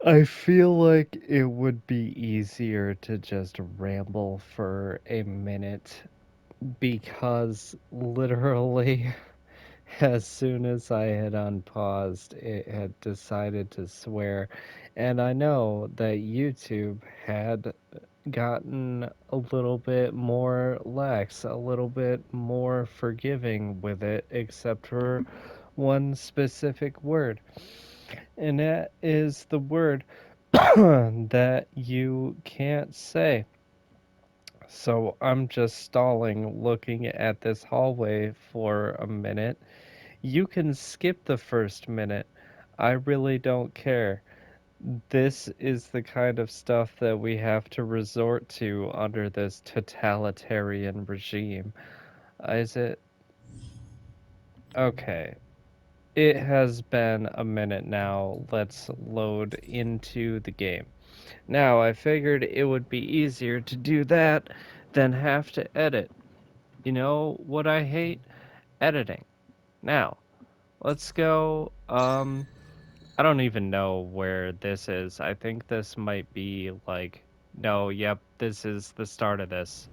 I feel like it would be easier to just ramble for a minute because literally as soon as I had unpaused, it had decided to swear. And I know that YouTube had gotten a little bit more lax, a little bit more forgiving with it, except for one specific word. And that is the word that you can't say. So I'm just stalling, looking at this hallway for a minute. You can skip the first minute. I really don't care. This is the kind of stuff that we have to resort to under this totalitarian regime. Is it? Okay. It has been a minute now. Let's load into the game. Now, I figured it would be easier to do that than have to edit. You know what I hate? Editing. Now, let's go. I don't even know where this is. I think this might be like. No, yep, this is the start of this.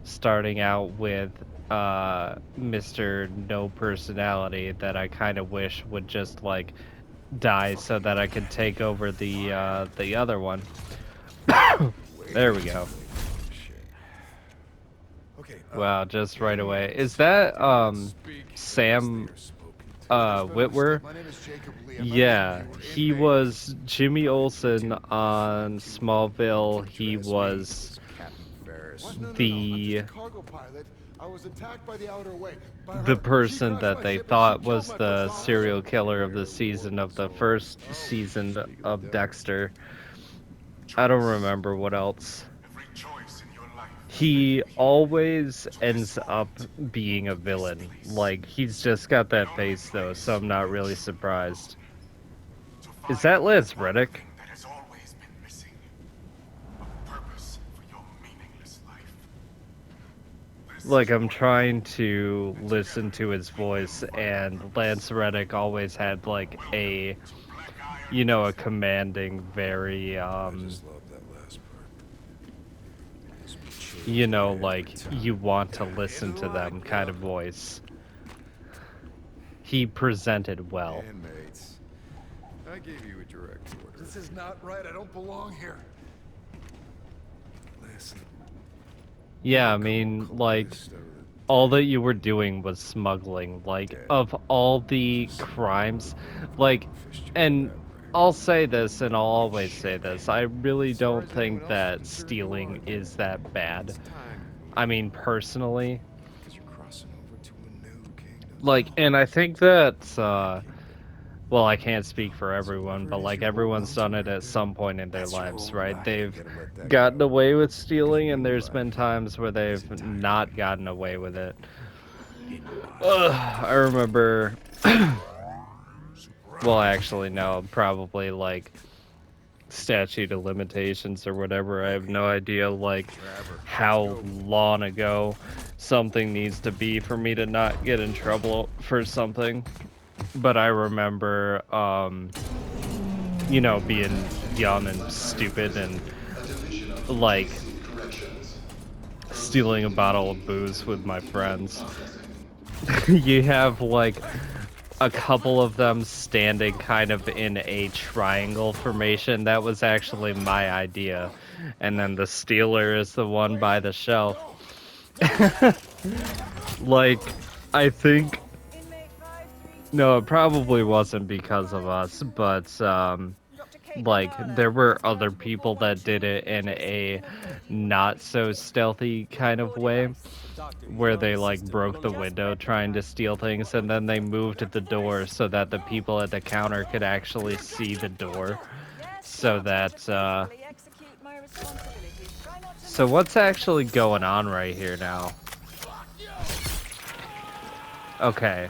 Starting out with Mr. No Personality that I kind of wish would just like die so that I could take over the other one. There we go. Okay, Wow, just right away. Is that Sam Witwer? my name is Jacob Lee. I'm not sure if Yeah, you were in he Maine. was Jimmy Olsen on Smallville. He was Captain Ferris. What? No. I'm just the a cargo pilot. I was attacked by the Outer Way. By the her. She person crashed that my they ship and she thought killed was my the first serial officer. killer of the season of the first season of Dexter. I don't remember what else. He always ends up being a villain. Like, he's just got that face, though, so I'm not really surprised. Is that Lance Reddick? Like, I'm trying to listen to his voice, and Lance Reddick always had, like, a commanding, very, I just love that last part. like, you want to listen to them kind of voice. He presented well. Inmates. I gave you a direct order. This is not right. I don't belong here. Listen. Yeah, I mean, like, all that you were doing was smuggling. Like, of all the crimes, like, and I'll say this and I'll always say this, I really don't think that stealing is that bad. I mean, personally, Because you're crossing over to a new kingdom. like, and I think that, well, I can't speak for everyone, but like everyone's done it at some point in their lives, right? They've gotten away with stealing, and there's been times where they've not gotten away with it. I remember, well, actually, no, probably like statute of limitations or whatever. I have no idea, like, how long ago something needs to be for me to not get in trouble for something. But I remember, being young and stupid and like stealing a bottle of booze with my friends. You have like a couple of them standing kind of in a triangle formation. That was actually my idea. And then the stealer is the one by the shelf. Like, I think, no, it probably wasn't because of us, but like there were other people that did it in a not so stealthy kind of way where they like broke the window trying to steal things, and then they moved the door so that the people at the counter could actually see the door, so that so what's actually going on right here now? Okay,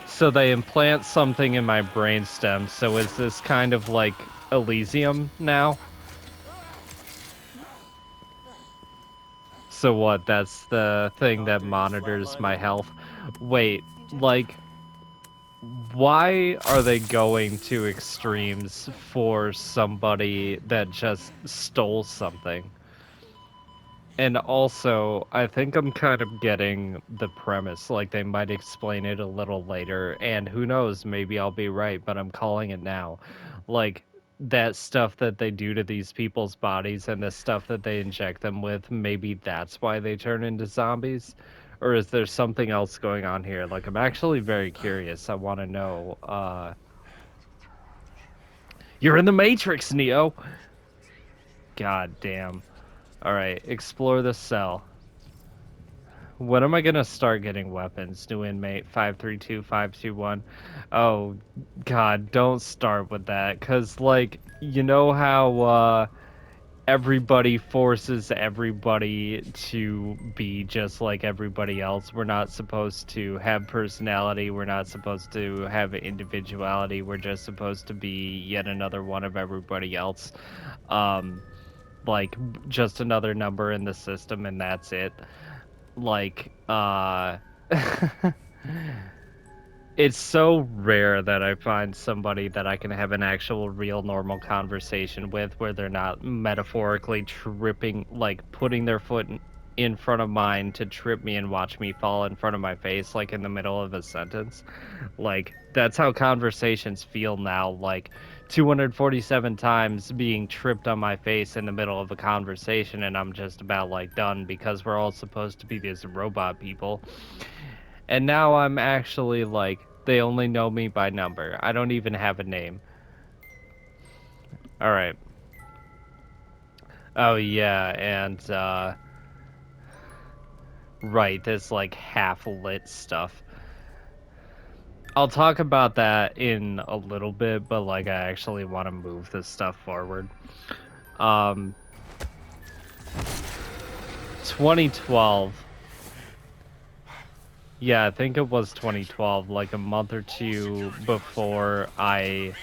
so they implant something in my brainstem, so is this kind of like Elysium now? So what, that's the thing that monitors my health? Wait, like, why are they going to extremes for somebody that just stole something? And also, I think I'm kind of getting the premise, like they might explain it a little later, and who knows, maybe I'll be right, but I'm calling it now. Like, that stuff that they do to these people's bodies and the stuff that they inject them with, maybe that's why they turn into zombies? Or is there something else going on here? Like, I'm actually very curious. I want to know. You're in the Matrix, Neo! God damn. Alright, explore the cell. When am I gonna start getting weapons? New inmate 532521. Oh god, don't start with that, cause like, you know how everybody forces everybody to be just like everybody else. We're not supposed to have personality, we're not supposed to have individuality, we're just supposed to be yet another one of everybody else. Um like just another number in the system and that's it. Like it's so rare that I find somebody that I can have an actual real normal conversation with where they're not metaphorically tripping, like putting their foot in front of mine to trip me and watch me fall in front of my face like in the middle of a sentence. Like that's how conversations feel now, like 247 times being tripped on my face in the middle of a conversation and I'm just about like done because we're all supposed to be these robot people. And now I'm actually like, they only know me by number. I don't even have a name. Alright. Oh yeah, and right, this like half-lit stuff. I'll talk about that in a little bit, but like I actually want to move this stuff forward. 2012. Yeah, I think it was 2012, like a month or two before I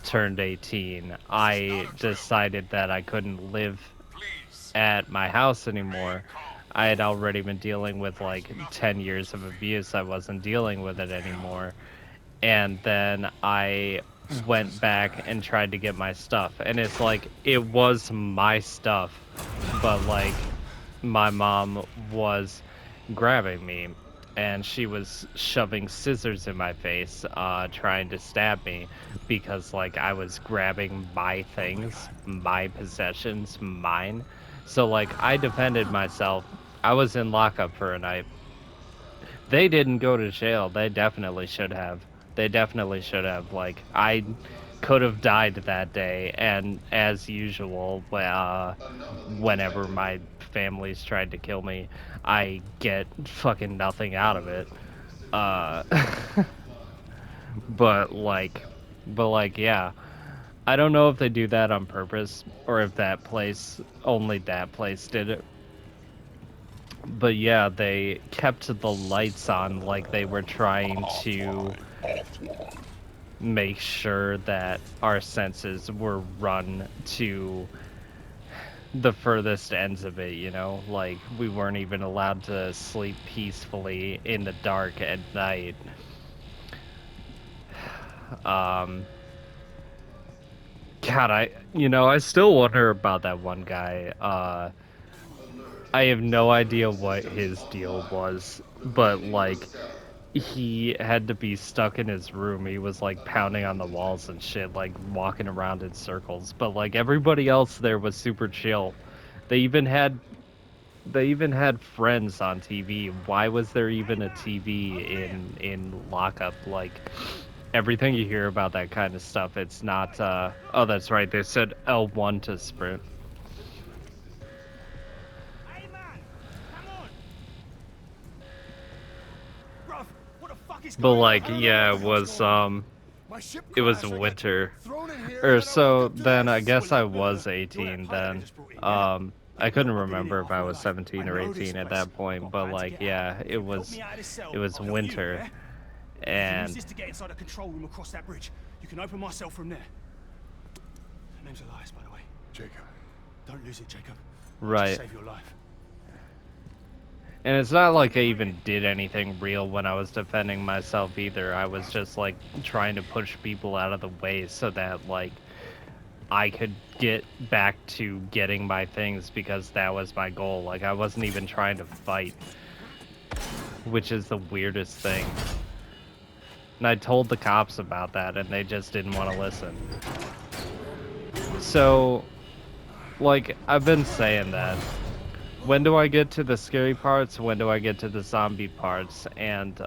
turned 18. I decided that I couldn't live at my house anymore. I had already been dealing with like 10 years of abuse. I wasn't dealing with it anymore. And then I went back and tried to get my stuff. And it's like, it was my stuff, but like, my mom was grabbing me and she was shoving scissors in my face, trying to stab me because like I was grabbing my things, my possessions, mine. So like I defended myself. I was in lockup for a night. They didn't go to jail. They definitely should have. They definitely should have. Like I could have died that day, and as usual, whenever my family's tried to kill me, I get fucking nothing out of it. Uh, but like, yeah. I don't know if they do that on purpose or if only that place did it. But yeah, they kept the lights on like they were trying to make sure that our senses were run to the furthest ends of it, you know? Like, we weren't even allowed to sleep peacefully in the dark at night. Um, God, I still wonder about that one guy. I have no idea what his deal was, but, like, he had to be stuck in his room. He was like pounding on the walls and shit, like walking around in circles. But like everybody else there was super chill. They even had friends on TV. Why was there even a TV in lockup? Like everything you hear about that kind of stuff, it's not oh that's right, they said L1 to sprint. Hey man, come on! Bruv, what the fuck is But going on? like I don't know what yeah, the hell's going on. My ship it was crashed. I got winter. thrown in here, Or and then I woke so up to then I this. guess I Well, was you're that 18 pilot they then. just brought in, yeah? I Look, couldn't I've been in here remember if half I my was life. 17 I or know this 18 at place. that point, Got but plans to like get out. yeah, If you help me out of this cell, it was I'll help you, winter. yeah? You can use And this to get inside the control room across that bridge. You can open my cell from there. Her name's Elias, by the way. Jacob. Don't lose it, Jacob. I'll just right. save your life. And it's not like I even did anything real when I was defending myself either. I was just, like, trying to push people out of the way so that, like, I could get back to getting my things because that was my goal. Like, I wasn't even trying to fight, which is the weirdest thing. And I told the cops about that, and they just didn't want to listen. So, like, I've been saying that. When do I get to the scary parts? When do I get to the zombie parts? And,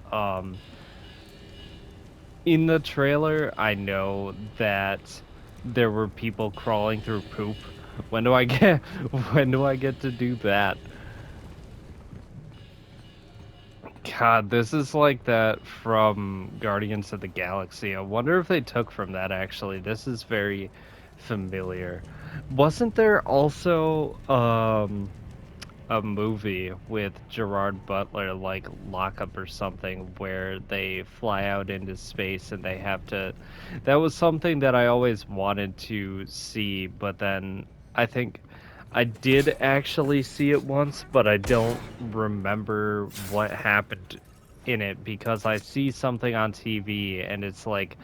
in the trailer, I know that there were people crawling through poop. When do I get to do that? God, this is like that from Guardians of the Galaxy. I wonder if they took from that actually. This is very familiar. Wasn't there also a movie with Gerard Butler, like Lockup or something, where they fly out into space and they have to... That was something that I always wanted to see, but then I think I did actually see it once, but I don't remember what happened in it because I see something on TV and it's like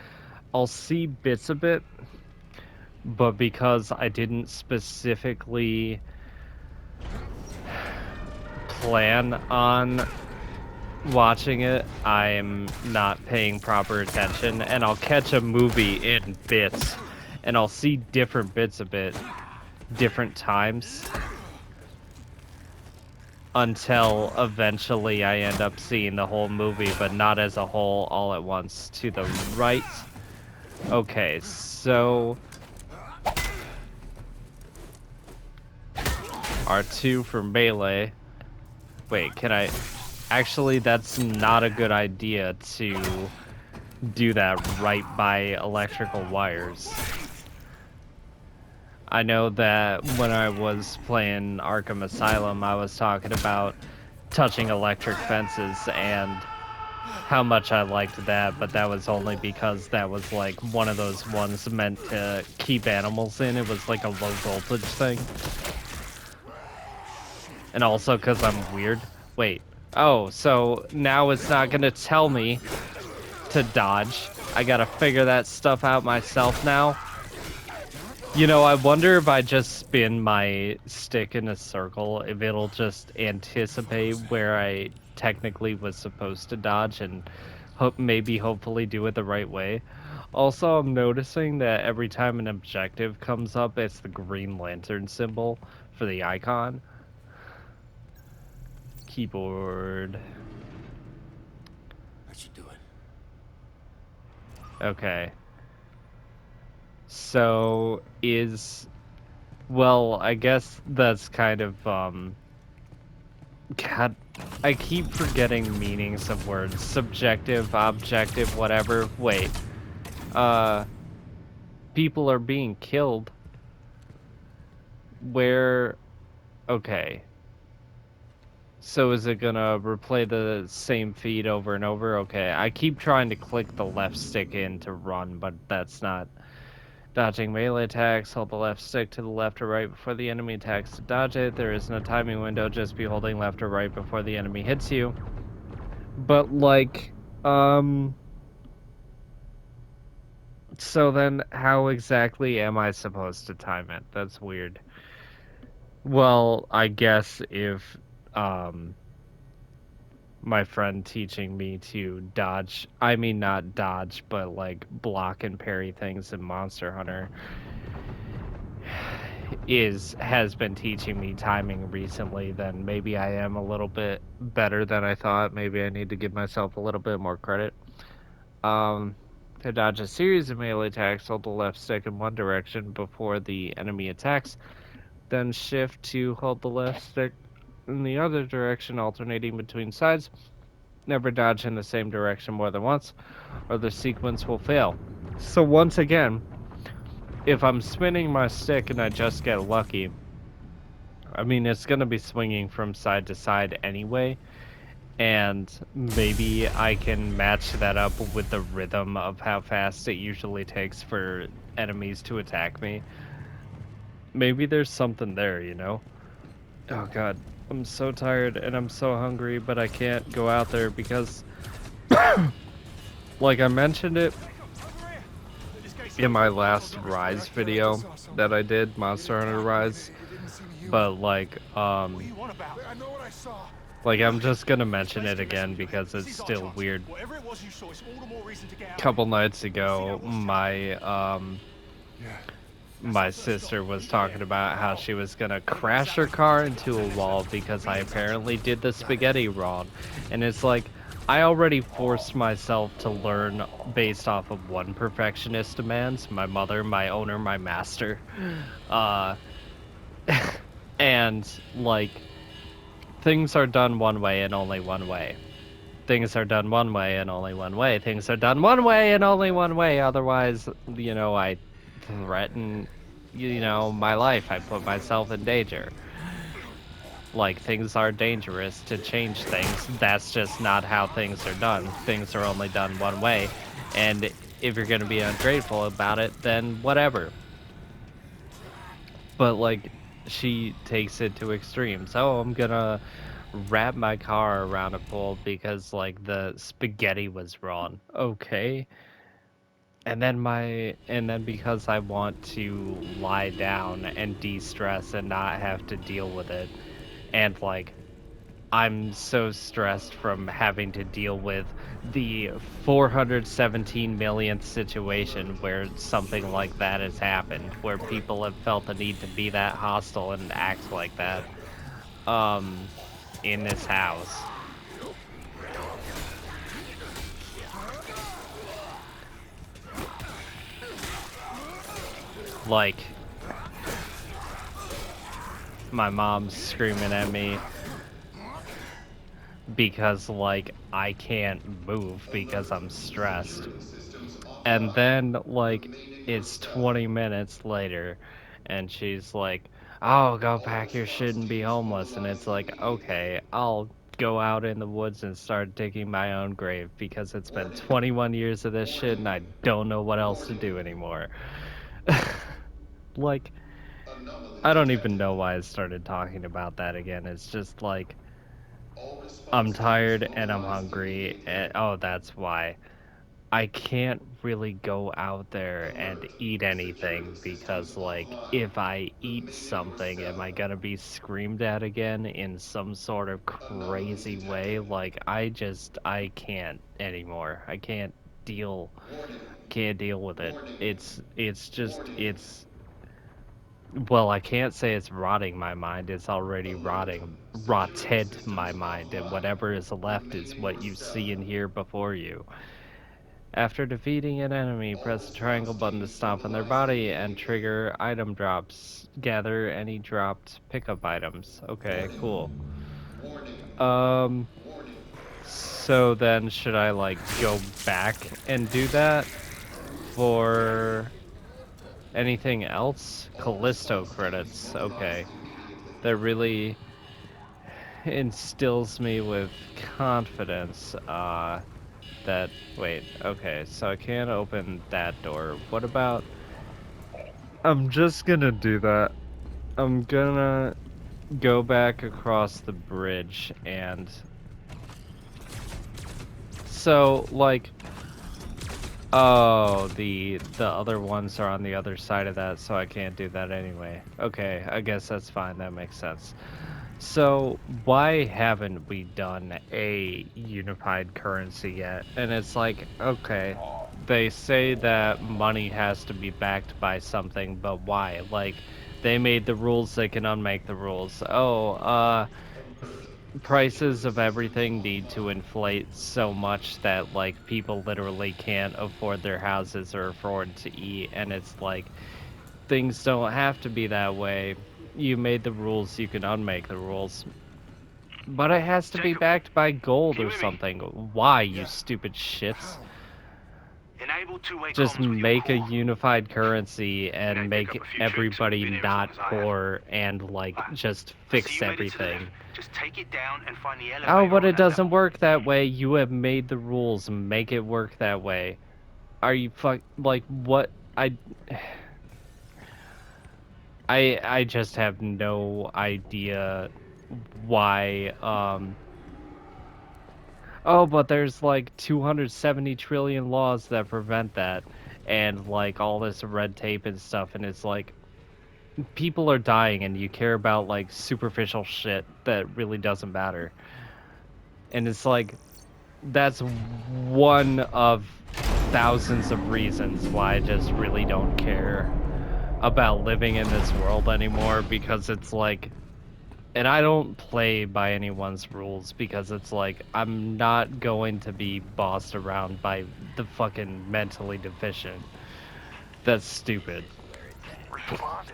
I'll see bits of it, but because I didn't specifically plan on watching it, I'm not paying proper attention, and I'll catch a movie in bits, and I'll see different bits of it different times until eventually I end up seeing the whole movie, but not as a whole all at once. To the right. Okay, so R2 for melee. Wait, can I... Actually, that's not a good idea to do that right by electrical wires. I know that when I was playing Arkham Asylum, I was talking about touching electric fences and how much I liked that, but that was only because that was like one of those ones meant to keep animals in. It was like a low voltage thing. And also because I'm weird. Wait. Oh, so now it's not gonna tell me to dodge. I gotta figure that stuff out myself now. You know, I wonder if I just spin my stick in a circle, if it'll just anticipate where I technically was supposed to dodge and hopefully do it the right way. Also, I'm noticing that every time an objective comes up, it's the Green Lantern symbol for the icon. Keyboard. What you doing? Okay. So, well, I guess that's kind of, God, I keep forgetting meanings of words. Subjective, objective, whatever. Wait. People are being killed. Where... Okay. So is it gonna replay the same feed over and over? Okay, I keep trying to click the left stick in to run, but that's not... Dodging melee attacks, hold the left stick to the left or right before the enemy attacks to dodge it. There isn't a timing window, just be holding left or right before the enemy hits you. But, like, so then how exactly am I supposed to time it? That's weird. Well, I guess if, my friend teaching me to dodge, I mean not dodge, but like block and parry things in Monster Hunter has been teaching me timing recently, then maybe I am a little bit better than I thought. Maybe I need to give myself a little bit more credit. To dodge a series of melee attacks, hold the left stick in one direction before the enemy attacks, then shift to hold the left stick in the other direction, alternating between sides. Never dodge in the same direction more than once, or the sequence will fail. So once again, if I'm spinning my stick and I just get lucky, I mean, it's going to be swinging from side to side anyway, and maybe I can match that up with the rhythm of how fast it usually takes for enemies to attack me. Maybe there's something there, you know? Oh god. I'm so tired and I'm so hungry, but I can't go out there because, like I mentioned it in my last Rise video that I did, Monster Hunter Rise, but like, What do you want about? I know what I saw. like I'm just gonna mention it again because it's still weird. Whatever it was you saw, it's all the more reason to get out. Couple nights ago, my Yeah. my sister was talking about how she was gonna crash her car into a wall because I apparently did the spaghetti wrong. And it's like, I already forced myself to learn based off of one perfectionist demands, my mother, my owner, my master. And like, things are done one way and only one way. Things are done one way and only one way. Things are done one way and only one way. Otherwise, I threaten, my life. I put myself in danger. Like, things are dangerous to change things. That's just not how things are done. Things are only done one way. And if you're going to be ungrateful about it, then whatever. But, like, she takes it to extremes. Oh, I'm gonna wrap my car around a pole because, like, the spaghetti was wrong. Okay. And then because I want to lie down and de-stress and not have to deal with it. And, like, I'm so stressed from having to deal with the 417 millionth situation where something like that has happened, where people have felt the need to be that hostile and act like that, in this house. Like, my mom's screaming at me because, like, I can't move because I'm stressed. And then, like, it's 20 minutes later, and she's like, oh, go pack your shit and be homeless. And it's like, okay, I'll go out in the woods and start digging my own grave because it's been 21 years of this shit and I don't know what else to do anymore. Like, I don't even know why I started talking about that again. It's just like, I'm tired and I'm hungry, and oh, that's why. I can't really go out there and eat anything because, like, if I eat something, am I gonna be screamed at again in some sort of crazy way? Like, I can't anymore. I can't deal with it. Well, I can't say it's rotting my mind. It's already rotted my mind, and whatever is left is what you see and hear before you. After defeating an enemy, press the triangle button to stomp on their body and trigger item drops. Gather any dropped pickup items. Okay, cool. Um, so then should I, like, go back and do that for anything else? Callisto credits. Okay. That really instills me with confidence, wait, okay, so I can't open that door. What about, I'm just gonna do that. I'm gonna go back across the bridge and, so, like, oh, the other ones are on the other side of that, so I can't do that anyway. Okay, I guess that's fine, that makes sense. So, why haven't we done a unified currency yet? And it's like, okay, they say that money has to be backed by something, but why? Like, they made the rules, they can unmake the rules. Oh, prices of everything need to inflate so much that, like, people literally can't afford their houses or afford to eat, and it's like, things don't have to be that way. You made the rules, you can unmake the rules. But it has to be Jacob, backed by gold can or you hear me? something. Why, you stupid shits? Enable two-way Just comms with your make a core. unified currency and May pick make up a few troops who've everybody been here as long not as I have. poor and, like, just I see fix you headed to the everything. left. Just take it down and find the Oh, elevator but on it that doesn't level. work that way. You have made the rules. Make it work that way. Are you like, what? I just have no idea why oh, but there's like 270 trillion laws that prevent that, and like all this red tape and stuff, and it's like people are dying and you care about like superficial shit that really doesn't matter. And it's like that's one of thousands of reasons why I just really don't care about living in this world anymore, because it's like, and I don't play by anyone's rules, because it's like I'm not going to be bossed around by the fucking mentally deficient. That's stupid. Responded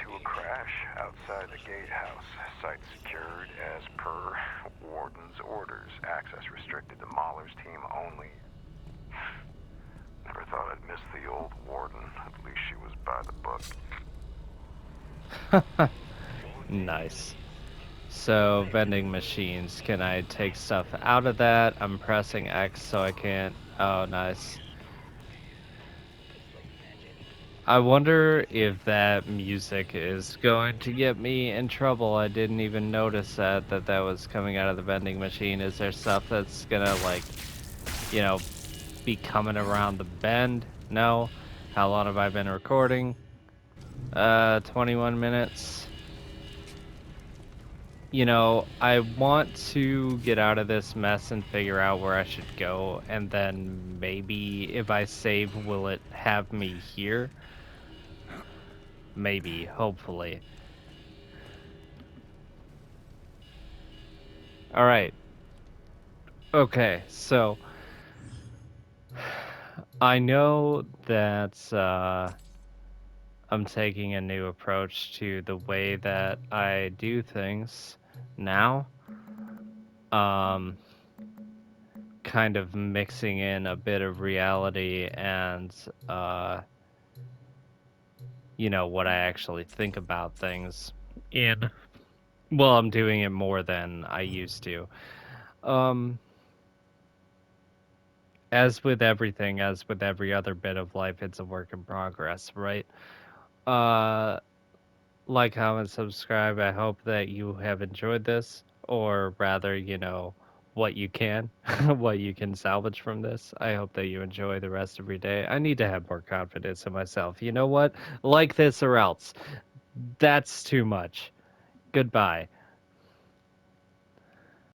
to a crash outside the gatehouse. Site secured as per warden's orders. Access restricted to Mahler's team only. Never thought I'd miss the old warden. At least she was by the book. Nice. So, vending machines. Can I take stuff out of that? I'm pressing X so I can't. Oh, nice. I wonder if that music is going to get me in trouble. I didn't even notice that was coming out of the vending machine. Is there stuff that's gonna, like, you know, be coming around the bend? No. How long have I been recording? 21 minutes. You know, I want to get out of this mess and figure out where I should go, and then maybe if I save, will it have me here? Maybe, hopefully. Alright. Okay, so I know that I'm taking a new approach to the way that I do things now. Um, kind of mixing in a bit of reality and you know, what I actually think about things in. Well, I'm doing it more than I used to. Um, as with everything, as with every other bit of life, it's a work in progress, right? Uh, like, comment, subscribe. I hope that you have enjoyed this, or rather, you know, what you can, what you can salvage from this. I hope that you enjoy the rest of your day. I need to have more confidence in myself. You know what? Like this or else. That's too much. Goodbye.